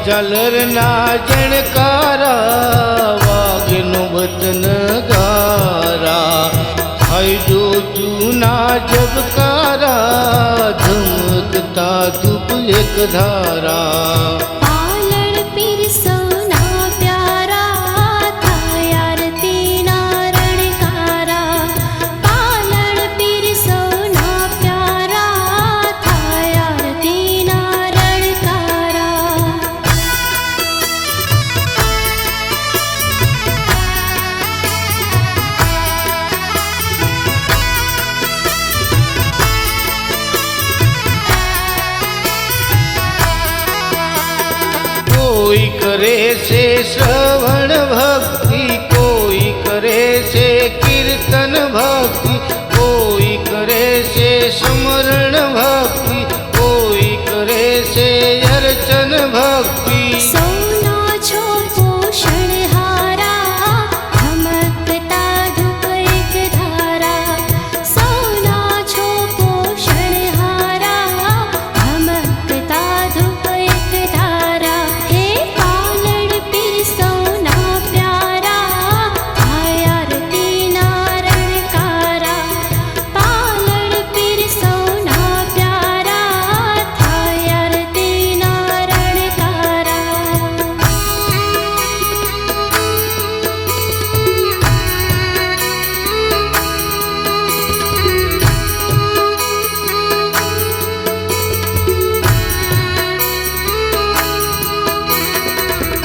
ઝાલરના જણકારા વાઘનો વતન ગારા થાય જો જૂના જબકારા ધમકતા ધૂપ એક ધારા પાલણ પીર સૌના પ્યારા થાય આરતીના રણકારા પાલણ પીર સૌના પ્યારા થાય આરતીના રણકારા કોઈ કરે છે શ્રવણ ભક્તિ કોઈ કરે છે કીર્તન ભક્તિ કોઈ કરે છે સ્મરણ ભક્તિ કોઈ કરે છે અર્ચન ભક્તિ સૌનો છો પોષણહારા ધમકતા ધૂપ એક ધારા સૌના છો પોષણહારા ધમકતા ધૂપ એક ધારા હે પાલણ પીર સૌના પ્યારા થાય આરતીના રણકારા પાલણ પીર સૌના પ્યારા થાય આરતીના રણકારા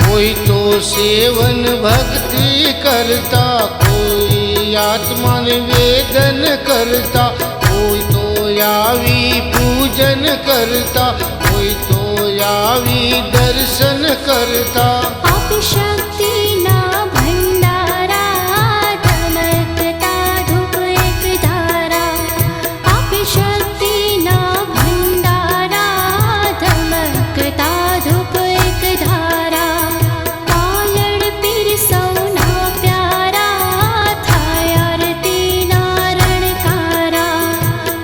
કોઈ તો સેવન ભક્તિ કરતા કોઈ આત્માને વેદન કરતા કોઈ તો આવી પૂજન કરતા કોઈ તો આવી દર્શન કરતા આપી શક્તિના ભંડારા ધમકતા ધૂપ એક ધારા આપી શક્તિના ભંડારા ધમકતા ધૂપ એક ધારા પાલણ પીર સૌના પ્યારા થાય આરતીના રણકારા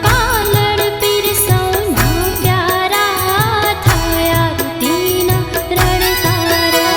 પાલણ પીર સૌના પ્યારા થાય આરતીના રણકારા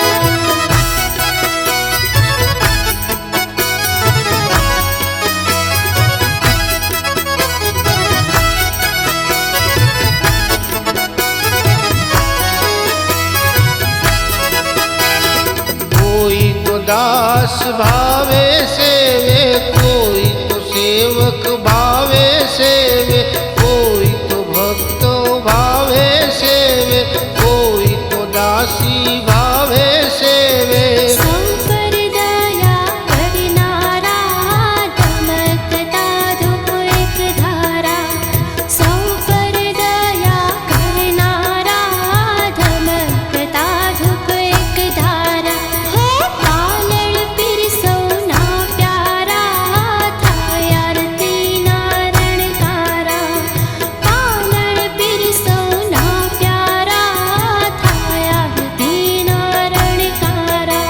કોઈ તો દાસ ભાવે સેવે કોઈ તો સેવક ભાવે સેવે કોઈ તો ભક્તો ભાવે સેવે કોઈ તો દાસી ભાવે સેવે સૌ પર દયા કરનારા ધમકતા ધૂપ એક ધારા સૌ પર દયા કરનારા ધમકતા ધૂપ એક ધારા હે પાલણ પીર સૌના પ્યારા થાય આરતીના રણકારા પાલણ પીર સૌના પ્યારા થાય આરતીના રણકારા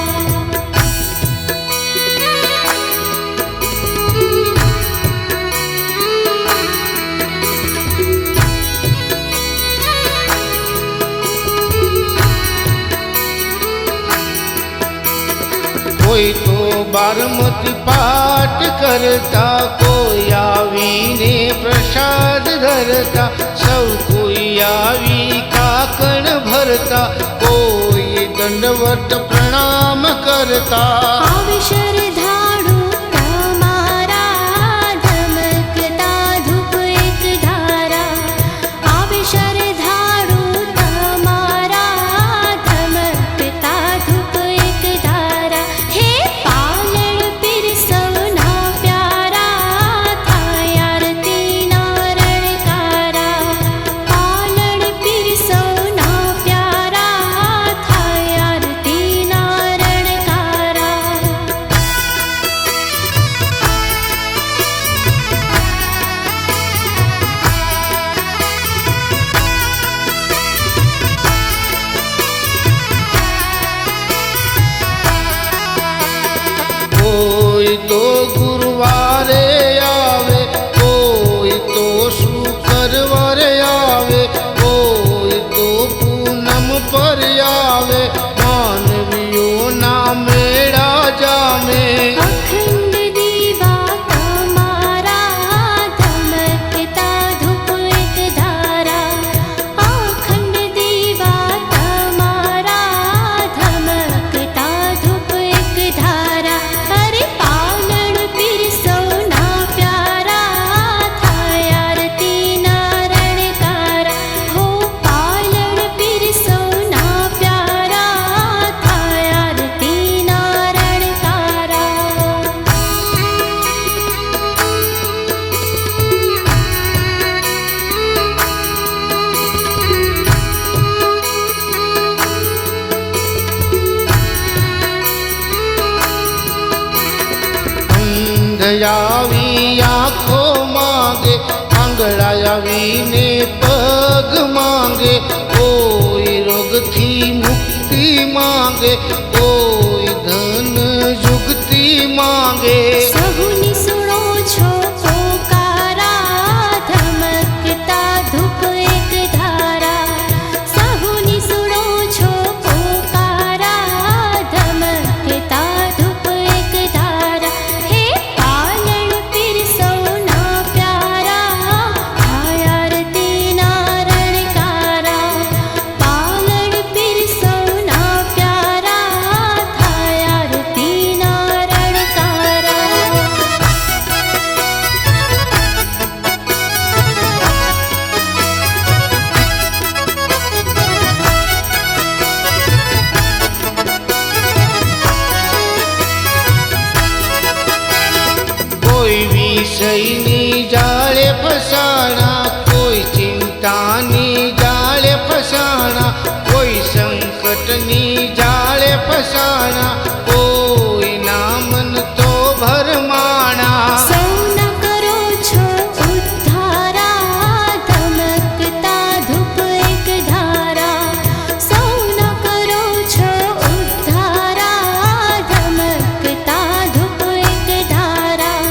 કોઈ તો બારમતી પાઠ કરતા કોઈ આવીને પ્રસાદ ધરતા સૌ કોઈ આવી કાકણ ભરતા કોઈ દંડવત પ્રણામ કરતા આવે શ્રદ્ધાળુ તમારા ધમકતા ધૂપ એક ધારા આવે શ્રદ્ધાળુ તમારા ધમકતા ધૂપ એક ધારા હે પાલણ પીર સૌના પ્યારા થાય આરતીના રણકારા પાલણ પીર સૌના પ્યારા થાય આરતીના રણકારા આવી આંખો માંગે, આંગળા આવીને પગ માંગે, કોઈ રોગથી મુક્તિ માંગે, કોઈ ધન જુગતી માંગે. સહુની સુણો છો પોકારા, ધમકતા ધૂપ એક ધારા. સહુની સુણો છો પોકારા, ધમકતા ધૂપ એક ધારા. હે પાલન પીર સૌના પ્યારા, થાય આરતીના રણકારા. પાલન પીર સૌના પ્યારા, થાય આરતીના રણકારા. કોઈ વિષયની જાળે ફસાણા, કોઈ ચિંતાની જાળે ફસાણા, કોઈ સંકટની જાળે ફસાણા, કોઈ નામન તો ભરમાણા. સૌના કરો છો ઉદ્ધારા, ધમકતા ધૂપ એક ધારા. સૌના કરો છો ઉદ્ધારા, ધમકતા ધૂપ એક ધારા.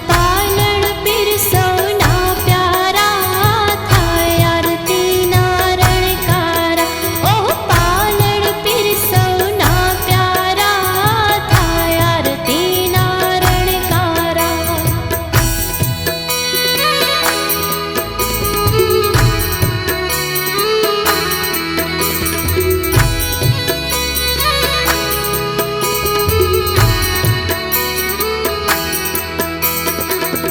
પાલન પીર સૌના પ્યારા, થાય આરતીના રણકારા. ઓહ પાલન પીર સૌના પ્યારા, થાય આરતીના રણકારા.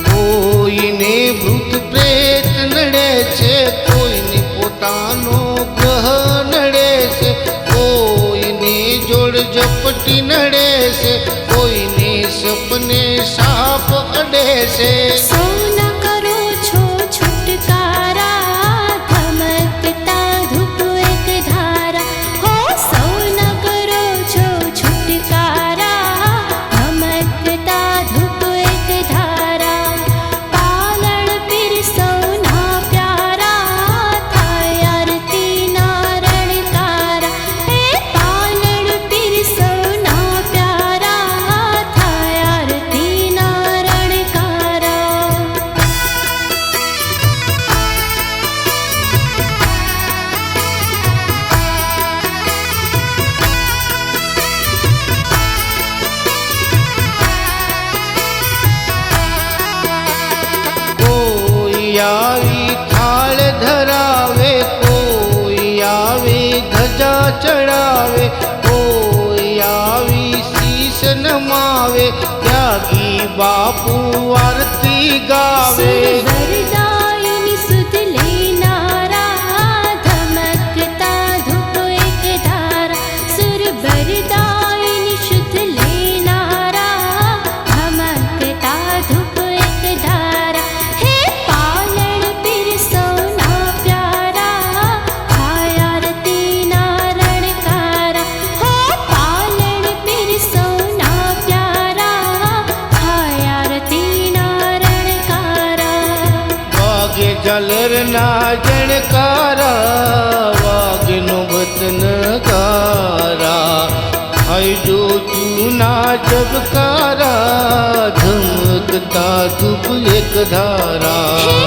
કોઈને ભૂત પ્રેત નડે છે, કોઈને પોતાનો ગ્રહ નડે છે, કોઈને જોડ ઝપટી નડે છે, કોઈને સપને સાપ અડે છે. સૌના કરો છો છુટકારા, ધમકતા ધૂપ એક ધારા. હો સૌના કરો છો છુટકારા, ધમકતા ધૂપ એક ધારા. પાલન પીર સૌના પ્યારા, થાય આરતીના રણકારા. હે પાલન પીર સૌના પ્યારા, થાય આરતીના રણકારા. કોઈ આવી થાળ ધરાવે, કોઈ આવી ધજા ચડાવે, કોઈ આવી શીશ નમાવે, ત્યાગી બાપુ આરતી ગાવે. સુરવરદાયિની સુધ લેનારા, ધમકતા ધૂપ એક ધારા. સુરવરદાયિની શુદ્ધ લેનારા, ધમકતા ધૂપ એક ધારા. હે પાલન પીર સૌના પ્યારા, થાય આરતીના રણકારા. હો પાલન પીર સૌના પ્યારા, થાય આરતીના રણકારા. વાગે ઝાલરના જણકારા, વાગનો વતનકારા, હાય જોતુના જબકારા, ધમકતા ધૂપ એક ધારા. હે